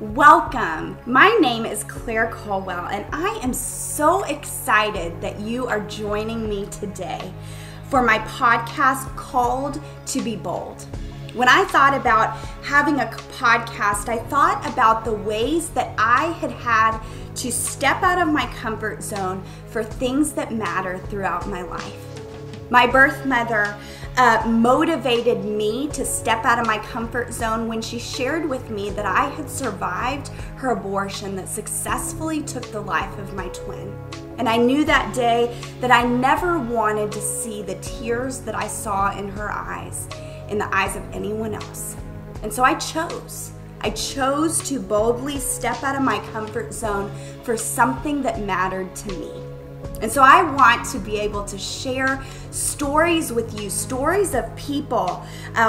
Welcome. My name is Claire Culwell, and I am so excited that you are joining me today for my podcast called To Be Bold. When I thought about having a podcast, I thought about the ways that I had to step out of my comfort zone for things that matter throughout my life. My birth mother motivated me to step out of my comfort zone when she shared with me that I had survived her abortion that successfully took the life of my twin. And I knew that day that I never wanted to see the tears that I saw in her eyes, in the eyes of anyone else. And so I chose to boldly step out of my comfort zone for something that mattered to me. And so I want to be able to share stories with you, stories of people,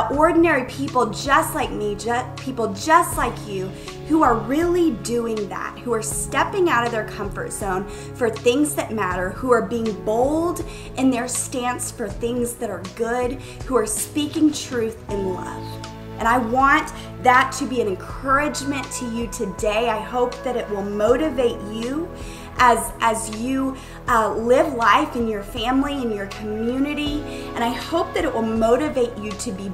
ordinary people just like me, people just like you, who are really doing that, who are stepping out of their comfort zone for things that matter, who are being bold in their stance for things that are good, who are speaking truth in love. And I want that to be an encouragement to you today. I hope that it will motivate you as you live life in your family, in your community. And I hope that it will motivate you to be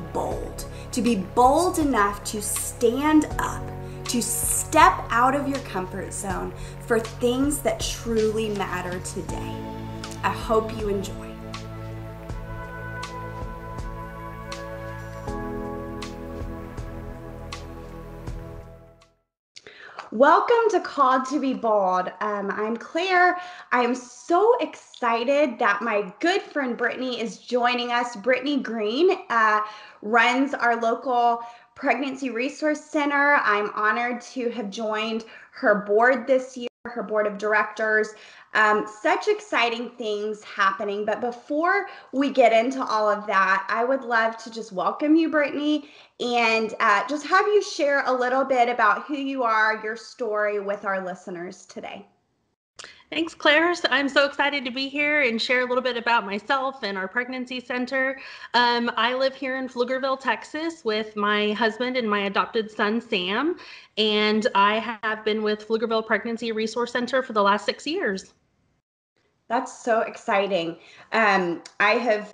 bold enough to stand up, to step out of your comfort zone for things that truly matter today. I hope you enjoy. Welcome to Called to Be Bold. I'm Claire. I am so excited that my good friend Brittany is joining us. Brittany Green runs our local pregnancy resource center. I'm honored to have joined her board this year, her board of directors. Such exciting things happening. But before we get into all of that, I would love to just welcome you, Brittany, and just have you share a little bit about who you are, your story with our listeners today. Thanks, Claire. I'm so excited to be here and share a little bit about myself and our pregnancy center. I live here in Pflugerville, Texas with my husband and my adopted son, Sam, and I have been with Pflugerville Pregnancy Resource Center for the last 6 years. That's so exciting. I have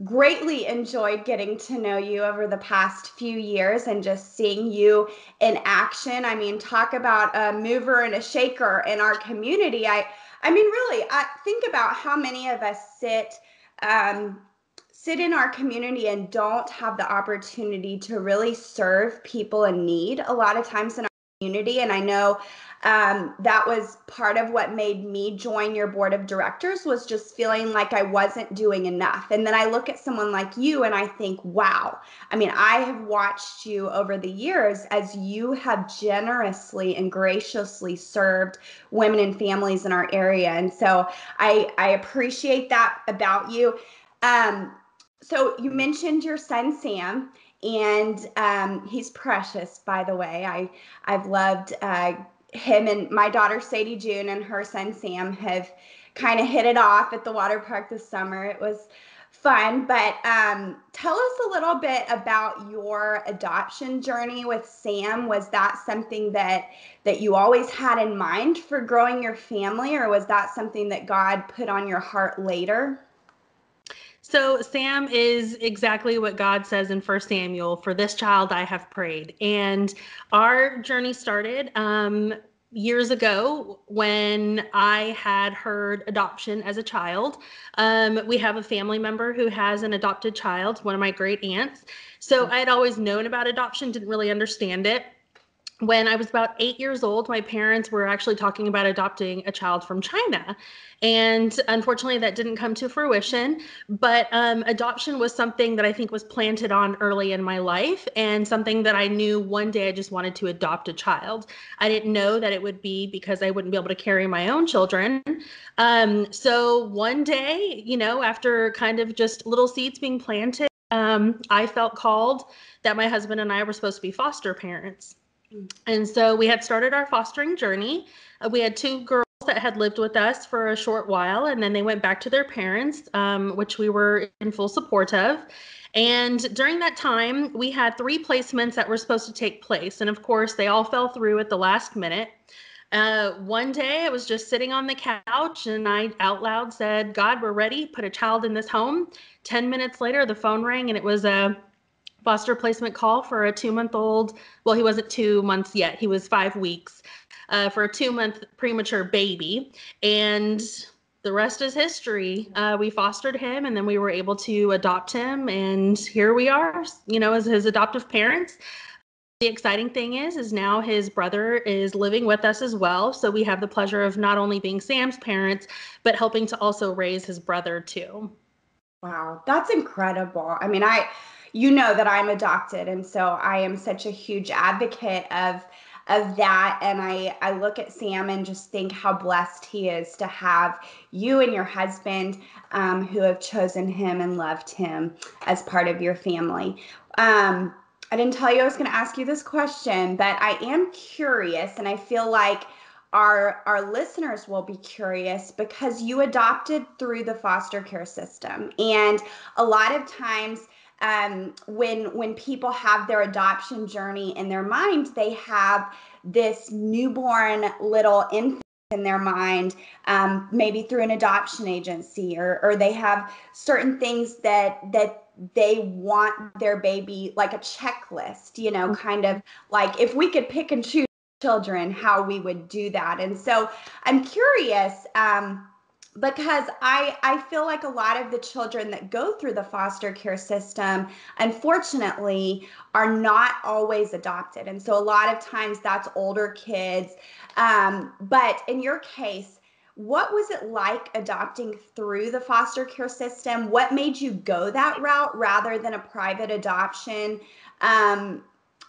greatly enjoyed getting to know you over the past few years and just seeing you in action. I mean, talk about a mover and a shaker in our community. I mean, really, I think about how many of us sit in our community and don't have the opportunity to really serve people in need a lot of times in our community. And I know that was part of what made me join your board of directors, was just feeling like I wasn't doing enough. And then I look at someone like you and I think, wow, I mean, I have watched you over the years as you have generously and graciously served women and families in our area. And so I appreciate that about you. So you mentioned your son, Sam, and he's precious, by the way. I've loved him, and my daughter Sadie June and her son Sam have kind of hit it off at the water park this summer. It was fun, but tell us a little bit about your adoption journey with Sam. Was that something that you always had in mind for growing your family, or was that something that God put on your heart later? So Sam is exactly what God says in 1 Samuel, "For this child I have prayed." And our journey started years ago when I had heard adoption as a child. We have a family member who has an adopted child, one of my great aunts. So I had always known about adoption, didn't really understand it. When I was about 8 years old, my parents were actually talking about adopting a child from China. And unfortunately, that didn't come to fruition. But adoption was something that I think was planted on early in my life, and something that I knew one day I just wanted to adopt a child. I didn't know that it would be because I wouldn't be able to carry my own children. So one day, after kind of just little seeds being planted, I felt called that my husband and I were supposed to be foster parents. And so we had started our fostering journey. We had 2 girls that had lived with us for a short while, and then they went back to their parents, which we were in full support of. And during that time, we had 3 placements that were supposed to take place. And of course, they all fell through at the last minute. One day I was just sitting on the couch and I out loud said, God, we're ready. Put a child in this home. 10 minutes later, the phone rang and it was a foster placement call for a 2-month-old. Well, he wasn't 2 months yet. He was 5 weeks for a 2-month premature baby. And the rest is history. We fostered him and then we were able to adopt him. And here we are, as his adoptive parents. The exciting thing is now his brother is living with us as well. So we have the pleasure of not only being Sam's parents, but helping to also raise his brother too. Wow, that's incredible. I mean, you know that I'm adopted, and so I am such a huge advocate of that. And I look at Sam and just think how blessed he is to have you and your husband who have chosen him and loved him as part of your family. I didn't tell you I was going to ask you this question, but I am curious, and I feel like our listeners will be curious because you adopted through the foster care system. And a lot of times when people have their adoption journey in their mind, they have this newborn little infant in their mind, maybe through an adoption agency, or they have certain things that they want their baby, like a checklist, kind of like if we could pick and choose children, how we would do that. And so I'm curious, because I feel like a lot of the children that go through the foster care system, unfortunately, are not always adopted. And so a lot of times that's older kids. But in your case, what was it like adopting through the foster care system? What made you go that route rather than a private adoption?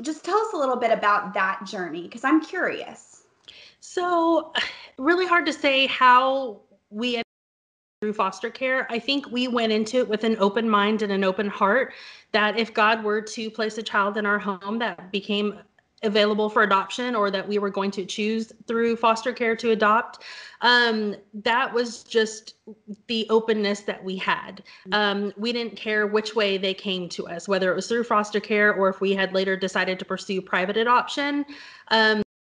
Just tell us a little bit about that journey, because I'm curious. So, really hard to say how we ended through foster care. I think we went into it with an open mind and an open heart that if God were to place a child in our home that became available for adoption, or that we were going to choose through foster care to adopt, that was just the openness that we had. We didn't care which way they came to us, whether it was through foster care or if we had later decided to pursue private adoption.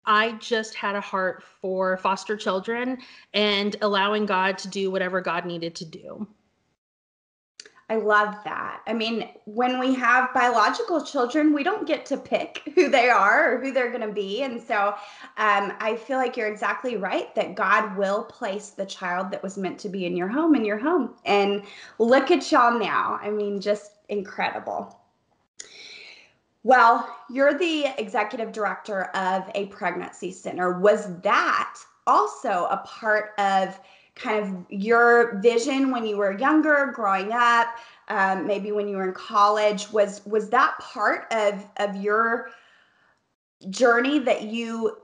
I just had a heart for foster children and allowing God to do whatever God needed to do. I love that. I mean, when we have biological children, we don't get to pick who they are or who they're going to be. And so I feel like you're exactly right that God will place the child that was meant to be in your home. And look at y'all now. I mean, just incredible. Well, you're the executive director of a pregnancy center. Was that also a part of kind of your vision when you were younger, growing up, maybe when you were in college? Was that part of your journey that you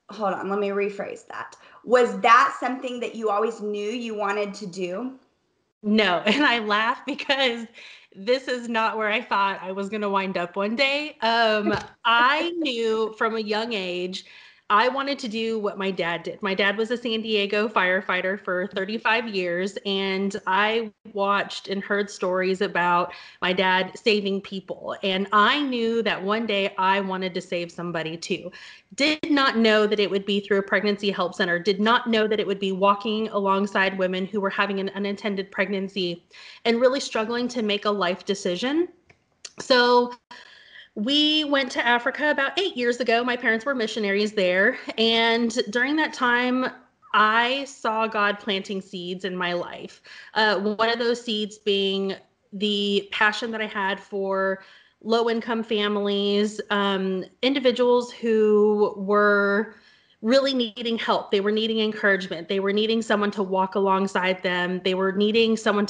hold on, let me rephrase that. Was that something that you always knew you wanted to do? No, and I laugh because this is not where I thought I was going to wind up one day. I knew from a young age I wanted to do what my dad did. My dad was a San Diego firefighter for 35 years, and I watched and heard stories about my dad saving people. And I knew that one day I wanted to save somebody too. Did not know that it would be through a pregnancy help center, did not know that it would be walking alongside women who were having an unintended pregnancy and really struggling to make a life decision. So we went to Africa about 8 years ago. My parents were missionaries there. And during that time, I saw God planting seeds in my life. One of those seeds being the passion that I had for low-income families, individuals who were really needing help. They were needing encouragement. They were needing someone to walk alongside them. They were needing someone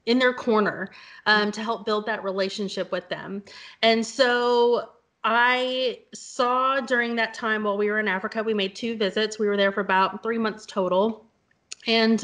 in their corner to help build that relationship with them. And so I saw during that time while we were in Africa, we made 2 visits. We were there for about 3 months total. And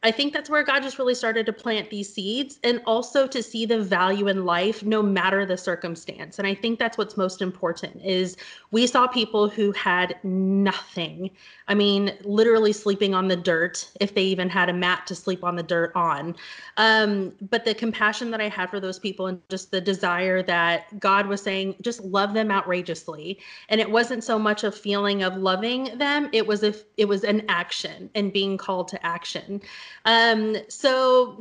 I think that's where God just really started to plant these seeds, and also to see the value in life no matter the circumstance. And I think that's what's most important is we saw people who had nothing. I mean, literally sleeping on the dirt, if they even had a mat to sleep on the dirt on. But the compassion that I had for those people, and just the desire that God was saying, just love them outrageously. And it wasn't so much a feeling of loving them, it was an action and being called to action. So,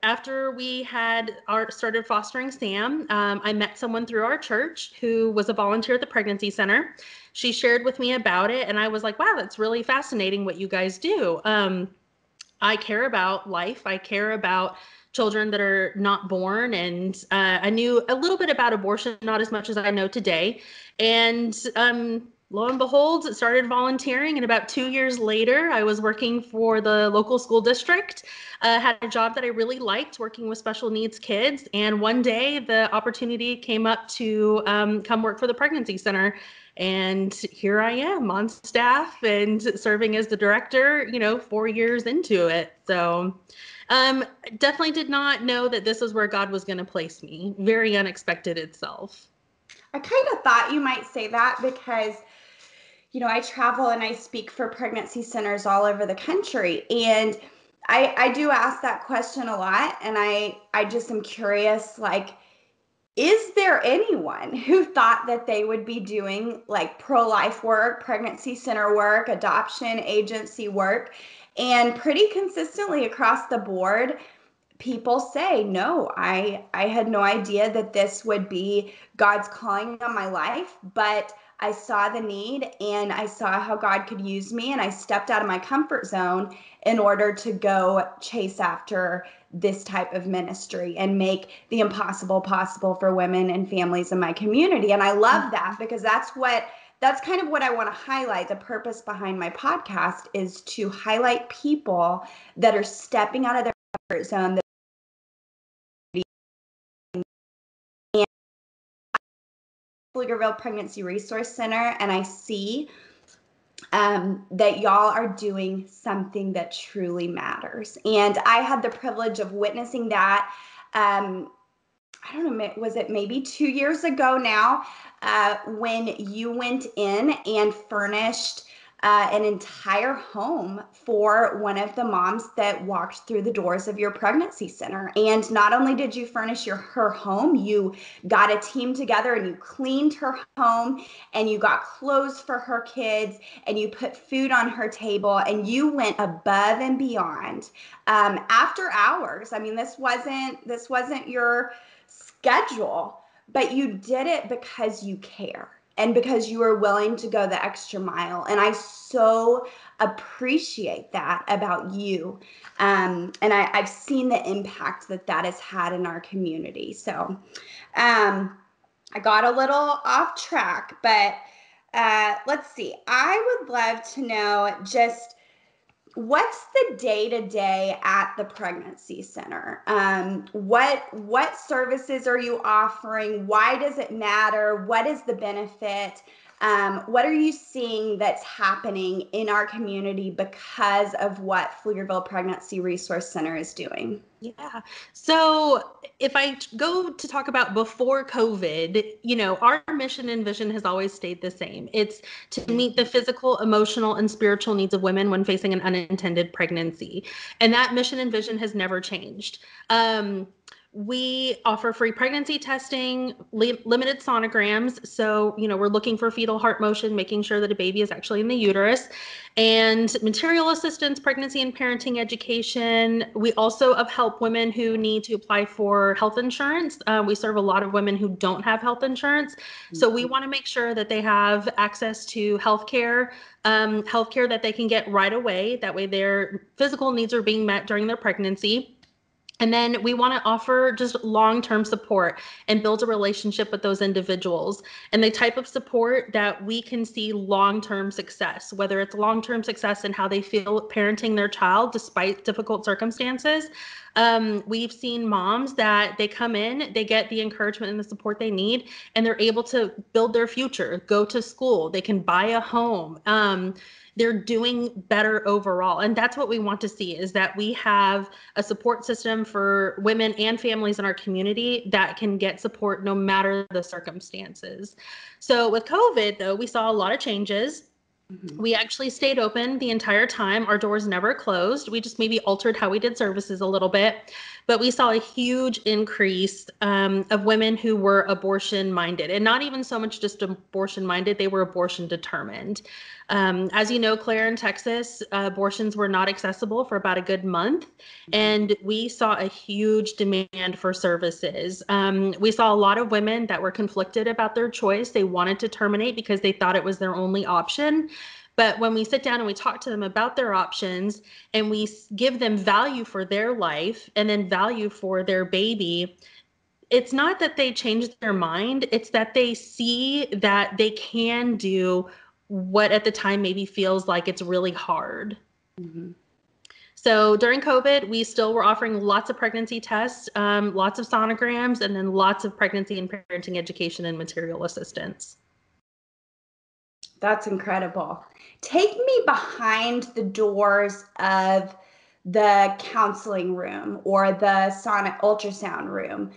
after we had started fostering Sam, I met someone through our church who was a volunteer at the pregnancy center. She shared with me about it, and I was like, wow, that's really fascinating what you guys do. I care about life. I care about children that are not born. And I knew a little bit about abortion, not as much as I know today. And lo and behold, started volunteering. And about 2 years later, I was working for the local school district, had a job that I really liked, working with special needs kids. And one day the opportunity came up to come work for the pregnancy center. And here I am on staff and serving as the director, 4 years into it. So definitely did not know that this is where God was going to place me. Very unexpected itself. I kind of thought you might say that because, I travel and I speak for pregnancy centers all over the country. And I do ask that question a lot. And I just am curious, like, is there anyone who thought that they would be doing like pro-life work, pregnancy center work, adoption agency work? And pretty consistently across the board, people say, no, I had no idea that this would be God's calling on my life, but I saw the need and I saw how God could use me, and I stepped out of my comfort zone in order to go chase after this type of ministry and make the impossible possible for women and families in my community. And I love that, because that's kind of what I want to highlight. The purpose behind my podcast is to highlight people that are stepping out of their comfort zone, Pflugerville Pregnancy Resource Center, and I see that y'all are doing something that truly matters. And I had the privilege of witnessing that. I don't know, was it maybe 2 years ago now, when you went in and furnished an entire home for one of the moms that walked through the doors of your pregnancy center. And not only did you furnish her home, you got a team together and you cleaned her home and you got clothes for her kids and you put food on her table and you went above and beyond after hours. I mean, this wasn't your schedule, but you did it because you care and because you are willing to go the extra mile. And I so appreciate that about you. And I've seen the impact that has had in our community. So I got a little off track, but let's see. I would love to know just what's the day-to-day at the pregnancy center? What services are you offering? Why does it matter? What is the benefit? What are you seeing that's happening in our community because of what Pflugerville Pregnancy Resource Center is doing? Yeah. So if I go to talk about before COVID, our mission and vision has always stayed the same. It's to meet the physical, emotional, and spiritual needs of women when facing an unintended pregnancy. And that mission and vision has never changed. We offer free pregnancy testing, limited sonograms. So, we're looking for fetal heart motion, making sure that a baby is actually in the uterus, and material assistance, pregnancy and parenting education. We also help women who need to apply for health insurance. We serve a lot of women who don't have health insurance. So we want to make sure that they have access to healthcare that they can get right away. That way their physical needs are being met during their pregnancy. And then we want to offer just long-term support and build a relationship with those individuals, and the type of support that we can see long-term success, whether it's long-term success in how they feel parenting their child despite difficult circumstances, We've seen moms that they come in, they get the encouragement and the support they need, and they're able to build their future, go to school, they can buy a home. They're doing better overall. And that's what we want to see, is that we have a support system for women and families in our community that can get support no matter the circumstances. So with COVID, though, we saw a lot of changes. We actually stayed open the entire time. Our doors never closed. We just maybe altered how we did services a little bit. But we saw a huge increase of women who were abortion minded, and not even so much just abortion minded, they were abortion determined. As you know, Claire, in Texas, abortions were not accessible for about a good month. And we saw a huge demand for services. We saw a lot of women that were conflicted about their choice. They wanted to terminate because they thought it was their only option. But when we sit down and we talk to them about their options and we give them value for their life and then value for their baby, it's not that they change their mind. It's that they see that they can do what at the time maybe feels like it's really hard. So during COVID, we still were offering lots of pregnancy tests, lots of sonograms, and then lots of pregnancy and parenting education and material assistance. That's incredible. Take me behind the doors of the counseling room or the sonic ultrasound room.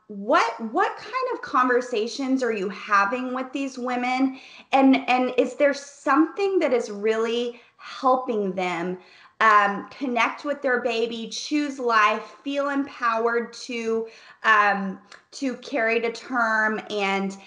What kind of conversations are you having with these women? And is there something that is really helping them connect with their baby, choose life, feel empowered to carry to term and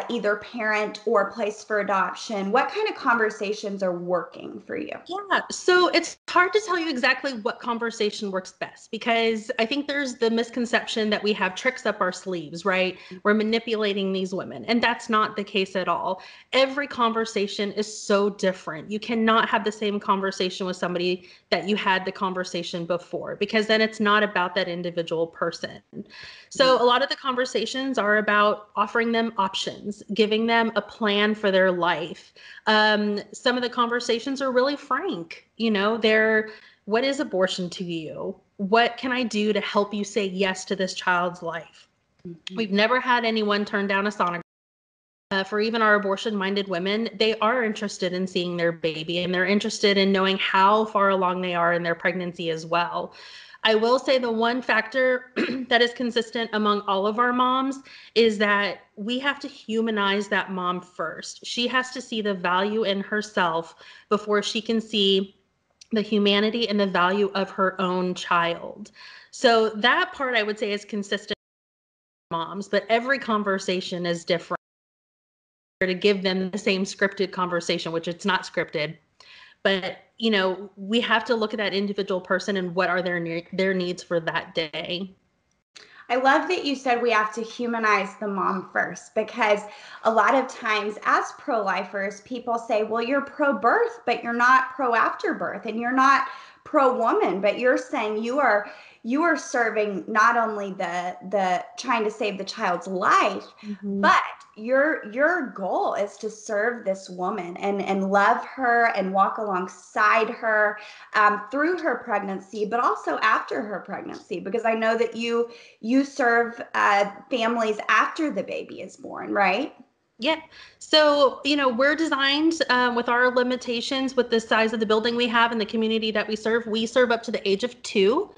either parent or place for adoption? What kind of conversations are working for you? Yeah, so it's hard to tell you exactly what conversation works best, because I think there's the misconception that we have tricks up our sleeves, right? We're manipulating these women, and that's not the case at all. Every conversation is so different. You cannot have the same conversation with somebody that you had the conversation before, because then it's not about that individual person. So a lot of the conversations are about offering them options, giving them a plan for their life. Some of the conversations are really frank. You know, what is abortion to you? What can I do to help you say yes to this child's life? We've never had anyone turn down a sonogram. For even our abortion-minded women, they are interested in seeing their baby, and they're interested in knowing how far along they are in their pregnancy as well. I will say the one factor that is consistent among all of our moms is that we have to humanize that mom first. She has to see the value in herself before she can see the humanity and the value of her own child. So that part, I would say, is consistent with moms, but every conversation is different. To give them the same scripted conversation, which it's not scripted, but you know, we have to look at that individual person and what are their needs for that day. I love that you said we have to humanize the mom first, because a lot of times as pro-lifers, people say, well, you're pro-birth, but you're not pro-afterbirth, and you're not pro-woman, but you're saying you are serving not only the trying to save the child's life, but your goal is to serve this woman and love her and walk alongside her through her pregnancy, but also after her pregnancy, because I know that you serve families after the baby is born, right? Yeah. So, you know, we're designed with our limitations, with the size of the building we have and the community that we serve up to the age of 2.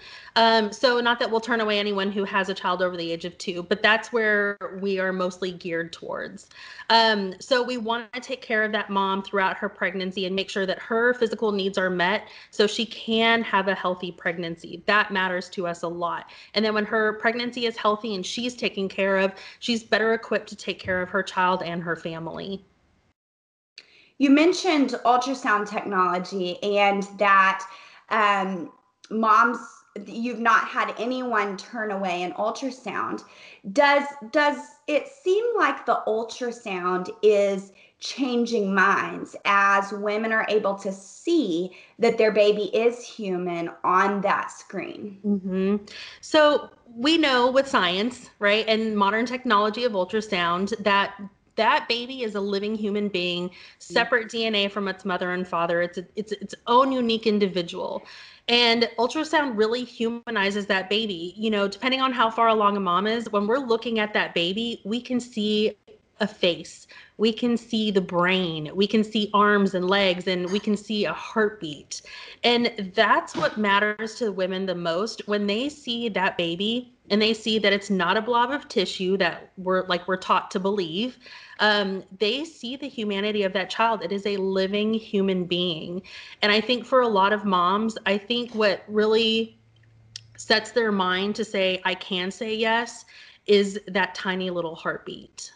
So not that we'll turn away anyone who has a child over the age of 2, but that's where we are mostly geared towards. So we want to take care of that mom throughout her pregnancy and make sure that her physical needs are met so she can have a healthy pregnancy. That matters to us a lot. And then when her pregnancy is healthy and she's taken care of, she's better equipped to take care of her child and her family. You mentioned ultrasound technology and that moms, you've not had anyone turn away an ultrasound. Does it seem like the ultrasound is changing minds as women are able to see that their baby is human on that screen? So we know with science, right, and modern technology of ultrasound that that baby is a living human being, separate DNA from its mother and father. It's its own unique individual. And ultrasound really humanizes that baby. You know, depending on how far along a mom is, when we're looking at that baby, we can see a face, we can see the brain, we can see arms and legs, and we can see a heartbeat. And that's what matters to women the most. When they see that baby and they see that it's not a blob of tissue that we're taught to believe, they see the humanity of that child. It is a living human being. And I think for a lot of moms, I think what really sets their mind to say, I can say yes, is that tiny little heartbeat.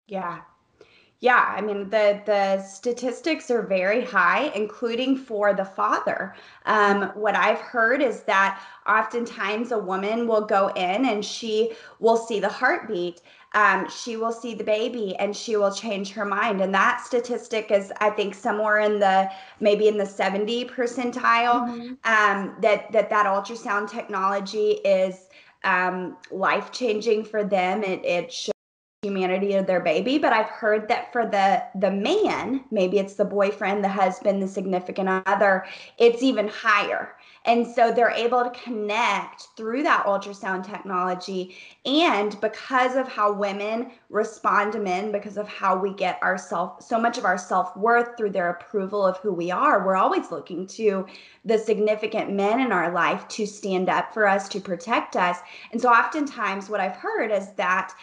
Yeah. Yeah, I mean, the statistics are very high, including for the father. What I've heard is that oftentimes a woman will go in and she will see the heartbeat. She will see the baby and she will change her mind. And that statistic is, I think, somewhere in the maybe in the 70 percentile. That ultrasound technology is life changing for them. It shows humanity of their baby. But I've heard that for the man, maybe it's the boyfriend, the husband, the significant other, it's even higher. And so they're able to connect through that ultrasound technology. And because of how women respond to men, because of how we get so much of our self-worth through their approval of who we are, we're always looking to the significant men in our life to stand up for us, to protect us. And so oftentimes what I've heard is that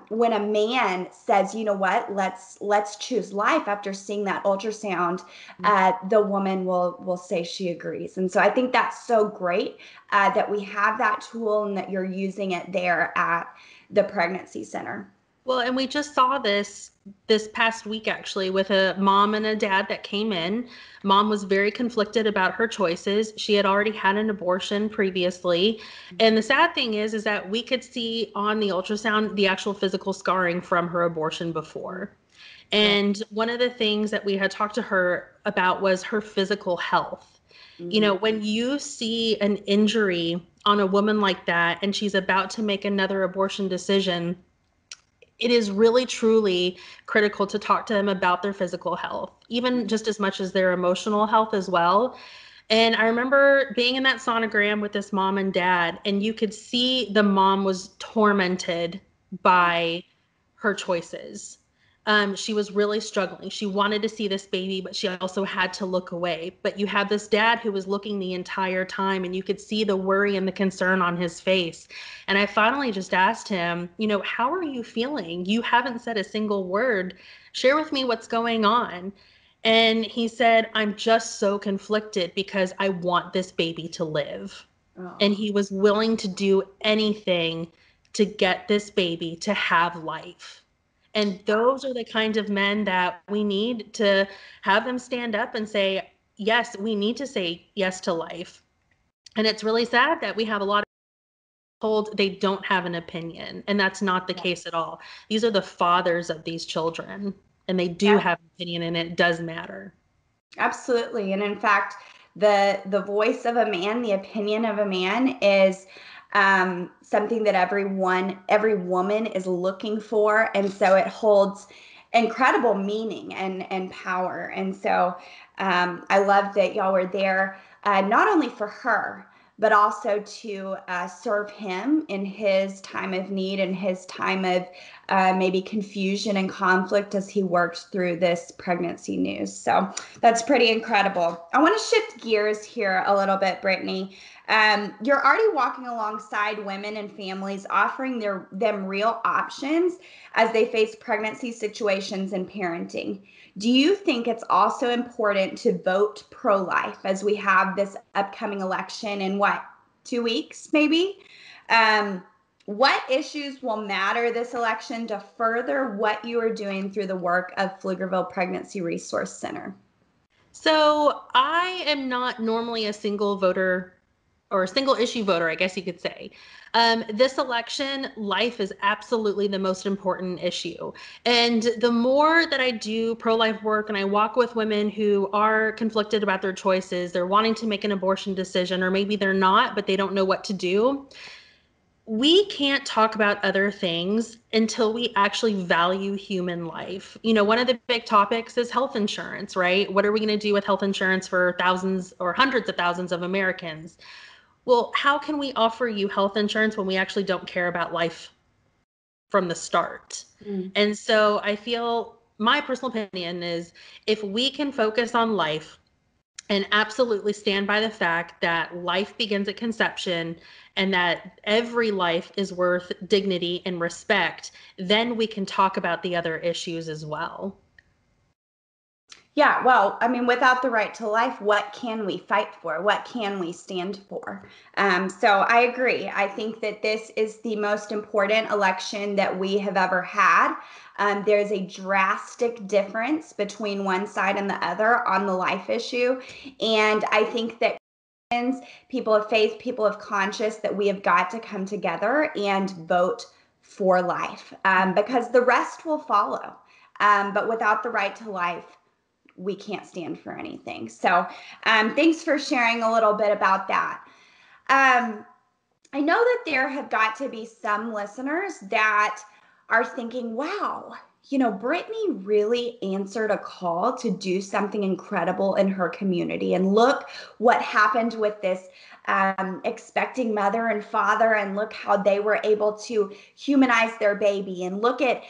when a man says, you know what, let's choose life after seeing that ultrasound, the woman will say she agrees. And so I think that's so great that we have that tool and that you're using it there at the pregnancy center. Well, and we just saw this past week, actually, with a mom and a dad that came in. Mom was very conflicted about her choices. She had already had an abortion previously. And the sad thing is that we could see on the ultrasound the actual physical scarring from her abortion before. And one of the things that we had talked to her about was her physical health. You know, when you see an injury on a woman like that and she's about to make another abortion decision, it is really, truly critical to talk to them about their physical health, even just as much as their emotional health as well. And I remember being in that sonogram with this mom and dad, and you could see the mom was tormented by her choices. She was really struggling. She wanted to see this baby, but she also had to look away. But you had this dad who was looking the entire time, and you could see the worry and the concern on his face. And I finally just asked him, you know, how are you feeling? You haven't said a single word. Share with me what's going on. And he said, I'm just so conflicted because I want this baby to live. Oh. And he was willing to do anything to get this baby to have life. And those are the kinds of men that we need to have them stand up and say, yes, we need to say yes to life. And it's really sad that we have a lot of people told they don't have an opinion. And that's not the case at all. These are the fathers of these children, and they do have an opinion, and it does matter. Absolutely. And in fact, the voice of a man, the opinion of a man is something that every woman is looking for. And so it holds incredible meaning and power. And so I love that y'all were there, not only for her, but also to serve him in his time of need and his time of maybe confusion and conflict as he worked through this pregnancy news. So that's pretty incredible. I want to shift gears here a little bit, Brittany. You're already walking alongside women and families, offering them real options as they face pregnancy situations and parenting. Do you think it's also important to vote pro-life as we have this upcoming election in 2 weeks, maybe? What issues will matter this election to further what you are doing through the work of Pflugerville Pregnancy Resource Center? So I am not normally a single voter or a single issue voter, I guess you could say. This election, life is absolutely the most important issue. And the more that I do pro-life work and I walk with women who are conflicted about their choices, they're wanting to make an abortion decision, or maybe they're not, but they don't know what to do. we can't talk about other things until we actually value human life. One of the big topics is health insurance, right? What are we going to do with health insurance for thousands or hundreds of thousands of Americans? Well, how can we offer you health insurance when we actually don't care about life from the start? And so I feel my personal opinion is if we can focus on life and absolutely stand by the fact that life begins at conception and that every life is worth dignity and respect, then we can talk about the other issues as well. Yeah, well, I mean, without the right to life, what can we fight for? What can we stand for? So I agree. I think that this is the most important election that we have ever had. There's a drastic difference between one side and the other on the life issue. And I think that people of faith, people of conscience, that we have got to come together and vote for life, because the rest will follow. But without the right to life, we can't stand for anything. So thanks for sharing a little bit about that. I know that there have got to be some listeners that are thinking, wow, Brittany really answered a call to do something incredible in her community. And look what happened with this expecting mother and father, and look how they were able to humanize their baby, and look at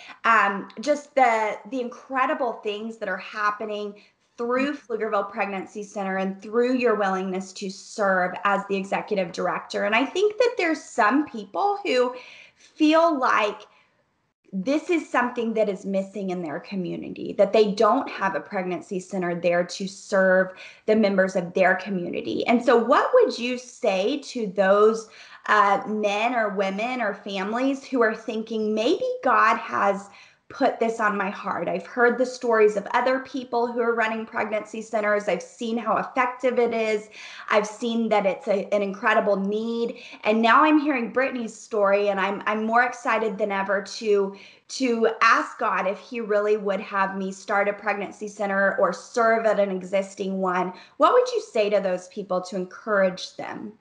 just the incredible things that are happening through Pflugerville Pregnancy Center and through your willingness to serve as the executive director. And I think that there's some people who feel like this is something that is missing in their community, that they don't have a pregnancy center there to serve the members of their community. And so what would you say to those men or women or families who are thinking, maybe God has put this on my heart? I've heard the stories of other people who are running pregnancy centers. I've seen how effective it is. I've seen that it's an incredible need. And now I'm hearing Brittany's story, and I'm more excited than ever to ask God if he really would have me start a pregnancy center or serve at an existing one. What would you say to those people to encourage them?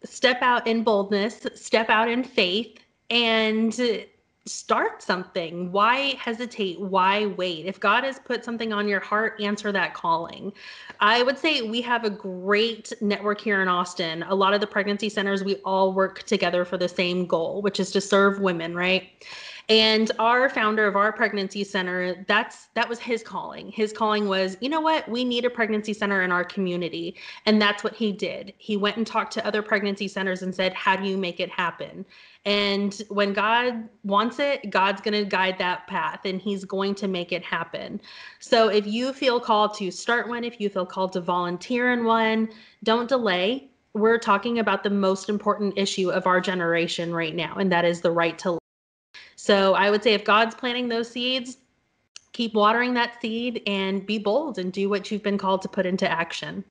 Step out in boldness, step out in faith, and start something. Why hesitate? Why wait? If God has put something on your heart, answer that calling. I would say we have a great network here in Austin. A lot of the pregnancy centers, we all work together for the same goal, which is to serve women, right? And our founder of our pregnancy center, that was his calling. His calling was, you know what? We need a pregnancy center in our community. And that's what he did. He went and talked to other pregnancy centers and said, how do you make it happen? And when God wants it, God's going to guide that path, and he's going to make it happen. So if you feel called to start one, if you feel called to volunteer in one, don't delay. We're talking about the most important issue of our generation right now, and that is the right to life. So I would say if God's planting those seeds, keep watering that seed and be bold and do what you've been called to put into action.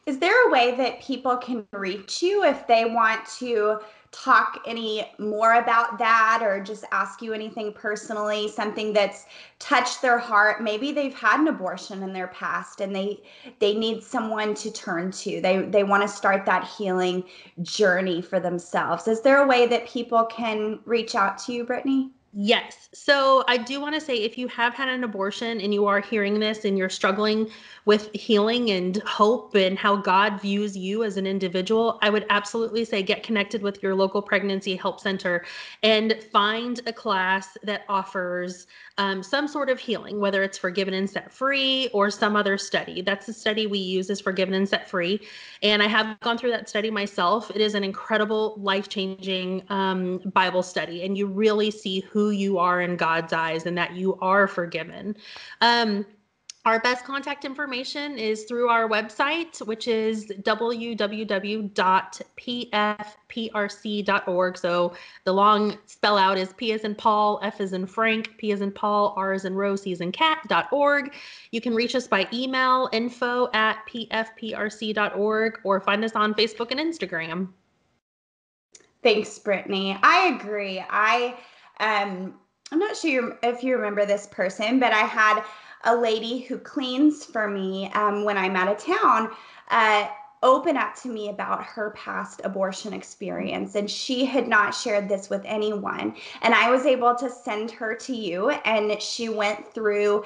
Is there a way that people can reach you if they want to talk any more about that, or just ask you anything personally, something that's touched their heart? Maybe they've had an abortion in their past and they need someone to turn to. They want to start that healing journey for themselves. Is there a way that people can reach out to you, Brittany? Yes. So I do want to say, if you have had an abortion and you are hearing this and you're struggling with healing and hope and how God views you as an individual, I would absolutely say get connected with your local pregnancy help center and find a class that offers some sort of healing, whether it's Forgiven and Set Free or some other study. That's the study we use, is Forgiven and Set Free. And I have gone through that study myself. It is an incredible, life-changing Bible study, and you really see who you are in God's eyes and that you are forgiven. Our best contact information is through our website, which is www.pfprc.org. So the long spell out is P as in Paul, F as in Frank, P as in Paul, R as in Rose, C as in cat.org. You can reach us by email, info@pfprc.org, or find us on Facebook and Instagram. Thanks, Brittany. I agree. I'm not sure if you remember this person, but I had a lady who cleans for me when I'm out of town. open up to me about her past abortion experience, and she had not shared this with anyone. And I was able to send her to you, and she went through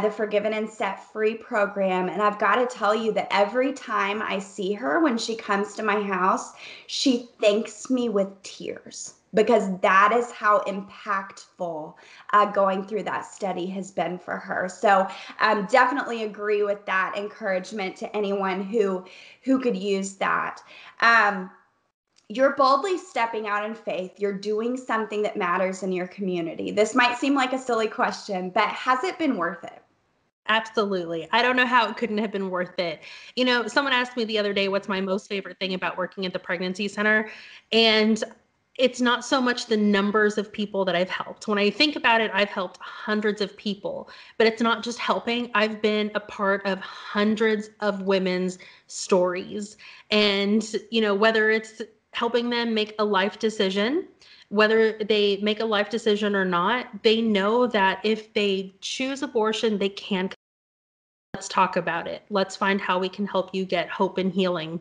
the Forgiven and Set Free program. And I've got to tell you that every time I see her when she comes to my house, she thanks me with tears, because that is how impactful going through that study has been for her. So definitely agree with that encouragement to anyone who could use that. You're boldly stepping out in faith. You're doing something that matters in your community. This might seem like a silly question, but has it been worth it? Absolutely. I don't know how it couldn't have been worth it. Someone asked me the other day, what's my most favorite thing about working at the pregnancy center? And it's not so much the numbers of people that I've helped. When I think about it, I've helped hundreds of people, but it's not just helping. I've been a part of hundreds of women's stories. And, whether it's helping them make a life decision, whether they make a life decision or not, they know that if they choose abortion, they can. Let's talk about it. Let's find how we can help you get hope and healing.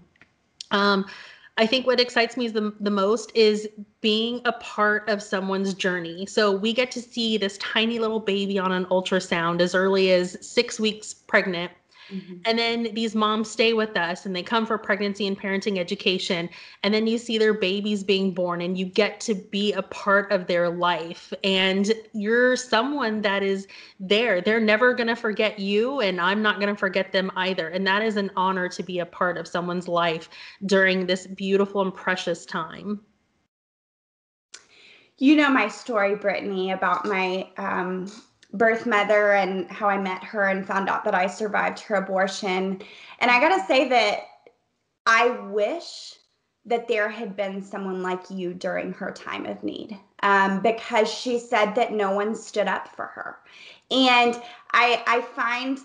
I think what excites me the most is being a part of someone's journey. So we get to see this tiny little baby on an ultrasound as early as 6 weeks pregnant. Mm-hmm. And then these moms stay with us and they come for pregnancy and parenting education. And then you see their babies being born and you get to be a part of their life. And you're someone that is there. They're never going to forget you, and I'm not going to forget them either. And that is an honor to be a part of someone's life during this beautiful and precious time. You know my story, Brittany, about my birth mother and how I met her and found out that I survived her abortion. And I got to say that I wish that there had been someone like you during her time of need, because she said that no one stood up for her. And I find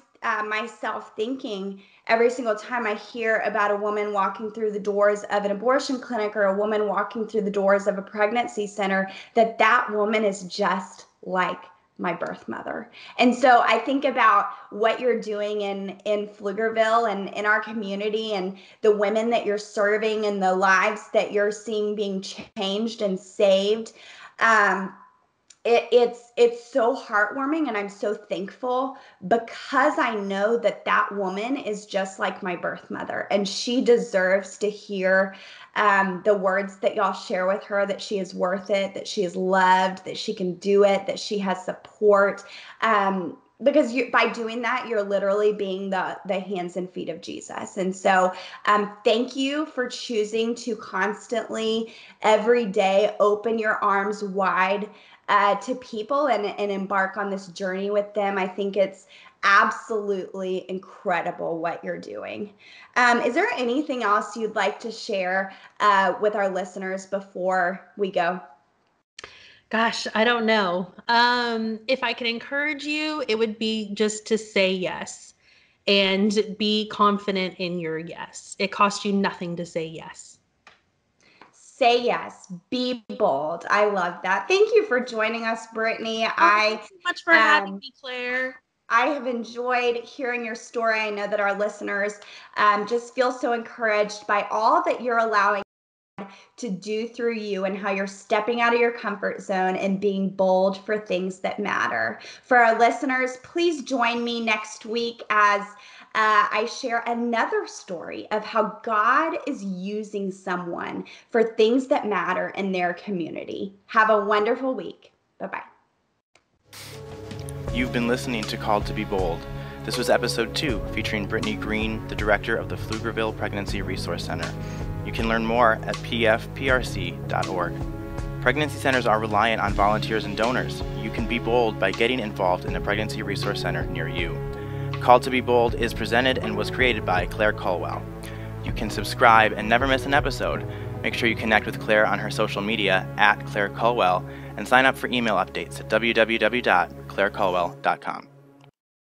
myself thinking every single time I hear about a woman walking through the doors of an abortion clinic or a woman walking through the doors of a pregnancy center, that woman is just like my birth mother. And so I think about what you're doing in Pflugerville and in our community, and the women that you're serving and the lives that you're seeing being changed and saved. It's so heartwarming, and I'm so thankful, because I know that woman is just like my birth mother, and she deserves to hear the words that y'all share with her, that she is worth it, that she is loved, that she can do it, that she has support. Because by doing that, you're literally being the hands and feet of Jesus. And so thank you for choosing to constantly, every day, open your arms wide to people and embark on this journey with them. I think it's absolutely incredible what you're doing. Is there anything else you'd like to share with our listeners before we go? Gosh, I don't know. If I could encourage you, it would be just to say yes and be confident in your yes. It costs you nothing to say yes. Say yes. Be bold. I love that. Thank you for joining us, Brittany. Thanks so much for having me, Claire. I have enjoyed hearing your story. I know that our listeners just feel so encouraged by all that you're allowing to do through you, and how you're stepping out of your comfort zone and being bold for things that matter. For our listeners, please join me next week as I share another story of how God is using someone for things that matter in their community. Have a wonderful week. Bye-bye. You've been listening to Called to be Bold. This was episode 2, featuring Brittany Green, the director of the Pflugerville Pregnancy Resource Center. You can learn more at pfprc.org. Pregnancy centers are reliant on volunteers and donors. You can be bold by getting involved in a pregnancy resource center near you. Called to be Bold is presented and was created by Claire Culwell. You can subscribe and never miss an episode. Make sure you connect with Claire on her social media @Claire Culwell, and sign up for email updates at www.claireculwell.com.